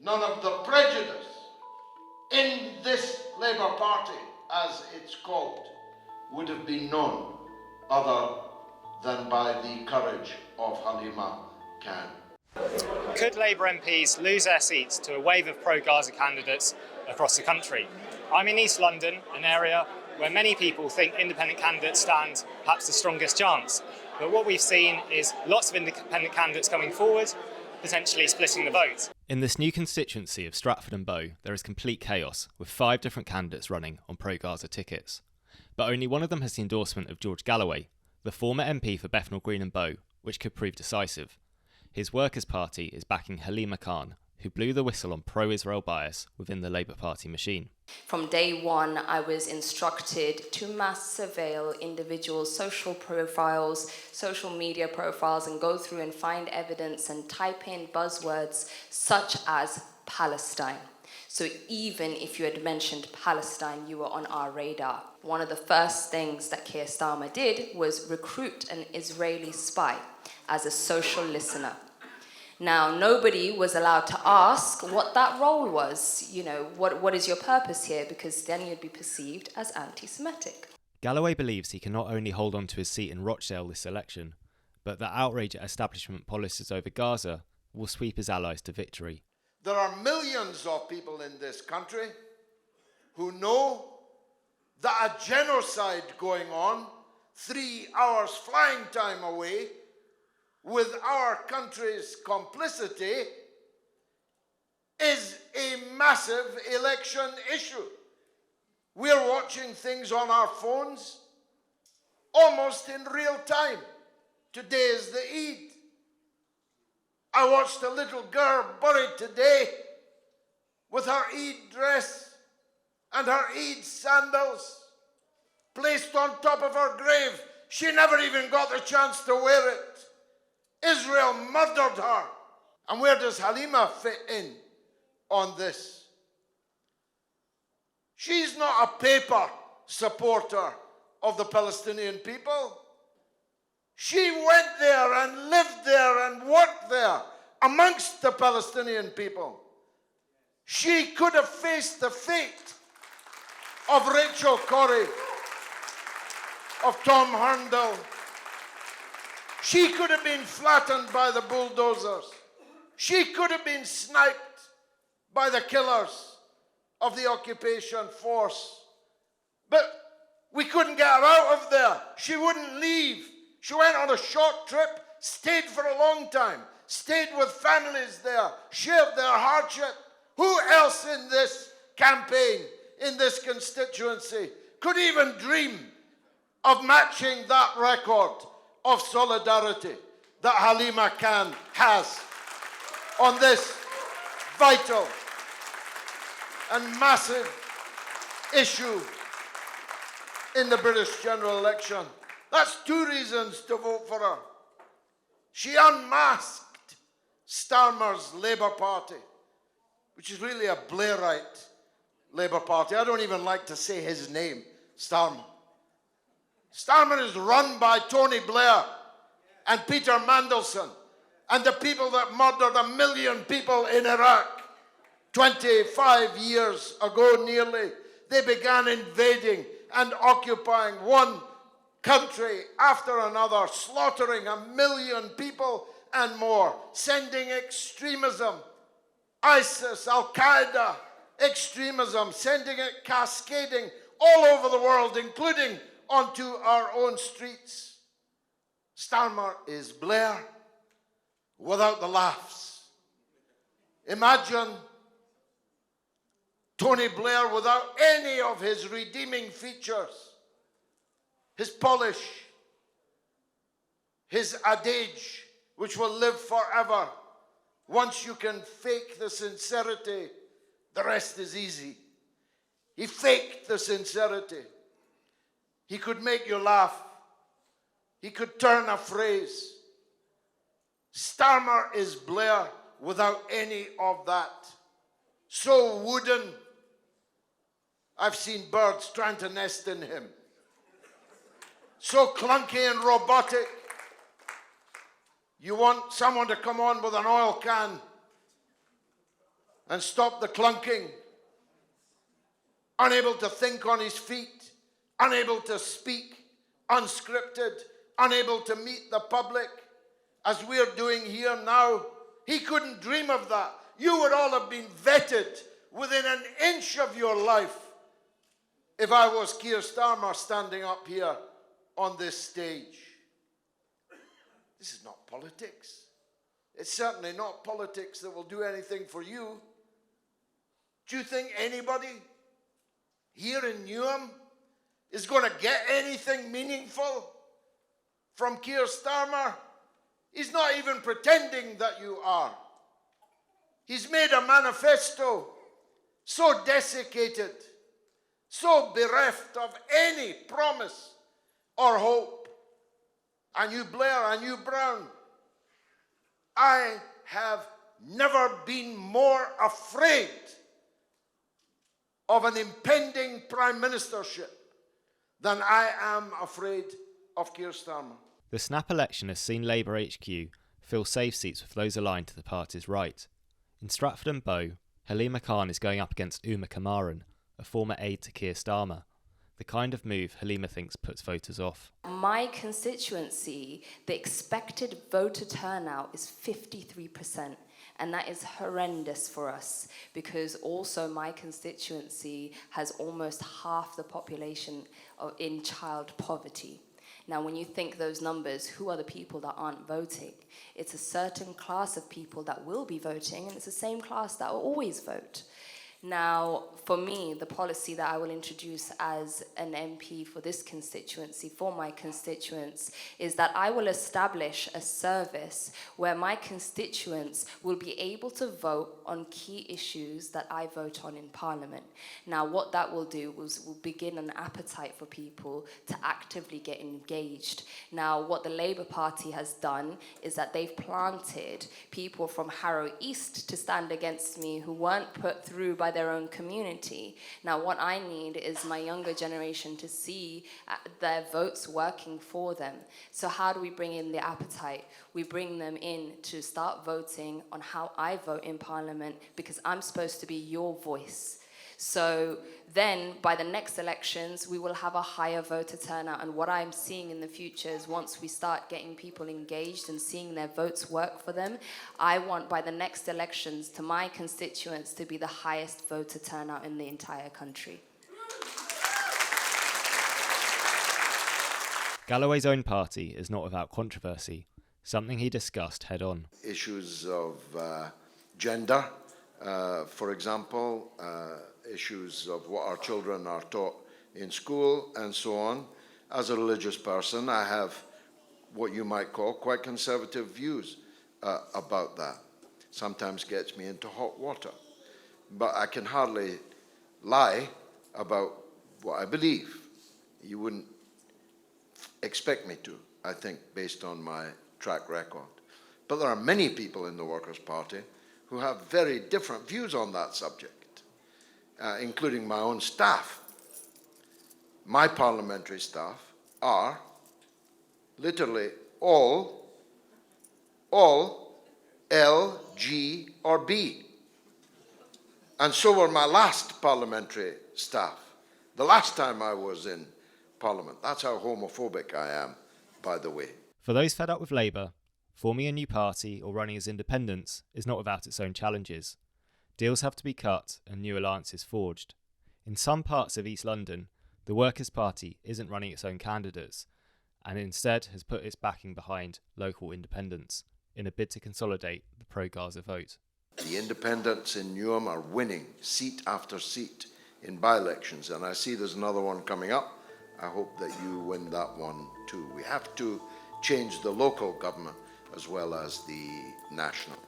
none of the prejudice in this Labour Party, as it's called, would have been known other than by the courage of Halima Khan. Could Labour MPs lose their seats to a wave of pro-Gaza candidates across the country? I'm in East London, an area where many people think independent candidates stand perhaps the strongest chance. But what we've seen is lots of independent candidates coming forward, potentially splitting the vote. In this new constituency of Stratford and Bow, there is complete chaos, with 5 different candidates running on pro-Gaza tickets. But only one of them has the endorsement of George Galloway, the former MP for Bethnal Green and Bow, which could prove decisive. His Workers' Party is backing Halima Khan, who blew the whistle on pro-Israel bias within the Labour Party machine. From day one, I was instructed to mass surveil individuals' social profiles, social media profiles, and go through and find evidence and type in buzzwords such as Palestine. So even if you had mentioned Palestine, you were on our radar. One of the first things that Keir Starmer did was recruit an Israeli spy as a social listener. Now, nobody was allowed to ask what that role was. You know, what is your purpose here? Because then you'd be perceived as anti-Semitic. Galloway believes he can not only hold on to his seat in Rochdale this election, but that outrage at establishment policies over Gaza will sweep his allies to victory. There are millions of people in this country who know that a genocide going on 3 hours flying time away with our country's complicity is a massive election issue. We're watching things on our phones almost in real time. Today is the Eid. I watched a little girl buried today with her Eid dress and her Eid sandals placed on top of her grave. She never even got the chance to wear it. Israel murdered her. And where does Halima fit in on this? She's not a paper supporter of the Palestinian people. She went there and lived there and worked there amongst the Palestinian people. She could have faced the fate of Rachel Corrie, of Tom Herndl. She could have been flattened by the bulldozers. She could have been sniped by the killers of the occupation force. But we couldn't get her out of there. She wouldn't leave. She went on a short trip, stayed for a long time, stayed with families there, shared their hardship. Who else in this campaign, in this constituency, could even dream of matching that record of solidarity that Halima Khan has on this vital and massive issue in the British general election? That's 2 reasons to vote for her. She unmasked Starmer's Labour Party, which is really a Blairite Labour Party. I don't even like to say his name, Starmer. Starmer is run by Tony Blair and Peter Mandelson and the people that murdered 1 million people in Iraq 25 years ago nearly. They began invading and occupying one country after another, slaughtering 1 million people and more, sending extremism, ISIS, Al-Qaeda extremism, sending it cascading all over the world, including onto our own streets. Starmer is Blair without the laughs. Imagine Tony Blair without any of his redeeming features, his polish, his adage, which will live forever. Once you can fake the sincerity, the rest is easy. He faked the sincerity. He could make you laugh. He could turn a phrase. Starmer is Blair without any of that. So wooden, I've seen birds trying to nest in him. So clunky and robotic. You want someone to come on with an oil can and stop the clunking, unable to think on his feet, unable to speak, unscripted, unable to meet the public, as we're doing here now. He couldn't dream of that. You would all have been vetted within an inch of your life if I was Keir Starmer standing up here on this stage. This is not politics. It's certainly not politics that will do anything for you. Do you think anybody here in Newham is going to get anything meaningful from Keir Starmer? He's not even pretending that you are. He's made a manifesto so desiccated, so bereft of any promise or hope. And you, Blair, and you, Brown, I have never been more afraid of an impending prime ministership than I am afraid of Keir Starmer. The snap election has seen Labour HQ fill safe seats with those aligned to the party's right. In Stratford and Bow, Halima Khan is going up against Uma Kumaran, a former aide to Keir Starmer, the kind of move Halima thinks puts voters off. My constituency, the expected voter turnout is 53%. And that is horrendous for us, because also my constituency has almost half the population in child poverty. Now, when you think those numbers, who are the people that aren't voting? It's a certain class of people that will be voting, and it's the same class that will always vote. Now, for me, the policy that I will introduce as an MP for this constituency, for my constituents, is that I will establish a service where my constituents will be able to vote on key issues that I vote on in Parliament. Now, what that will do is will begin an appetite for people to actively get engaged. Now, what the Labour Party has done is that they've planted people from Harrow East to stand against me who weren't put through by their own community. Now, what I need is my younger generation to see their votes working for them. So how do we bring in the appetite? We bring them in to start voting on how I vote in Parliament, because I'm supposed to be your voice. So then, by the next elections, we will have a higher voter turnout. And what I'm seeing in the future is once we start getting people engaged and seeing their votes work for them, I want, by the next elections, to my constituents to be the highest voter turnout in the entire country. Galloway's own party is not without controversy, something he discussed head-on. Issues of gender, for example, issues of what our children are taught in school and so on. As a religious person, I have what you might call quite conservative views about that. Sometimes gets me into hot water. But I can hardly lie about what I believe. You wouldn't expect me to, I think, based on my track record. But there are many people in the Workers' Party who have very different views on that subject. Including my own staff. My parliamentary staff are literally all L, G, or B. And so were my last parliamentary staff, the last time I was in Parliament. That's how homophobic I am, by the way. For those fed up with Labour, forming a new party or running as independents is not without its own challenges. Deals have to be cut and new alliances forged. In some parts of East London, the Workers' Party isn't running its own candidates and instead has put its backing behind local independents in a bid to consolidate the pro-Gaza vote. The independents in Newham are winning seat after seat in by-elections, and I see there's another one coming up. I hope that you win that one too. We have to change the local government as well as the national.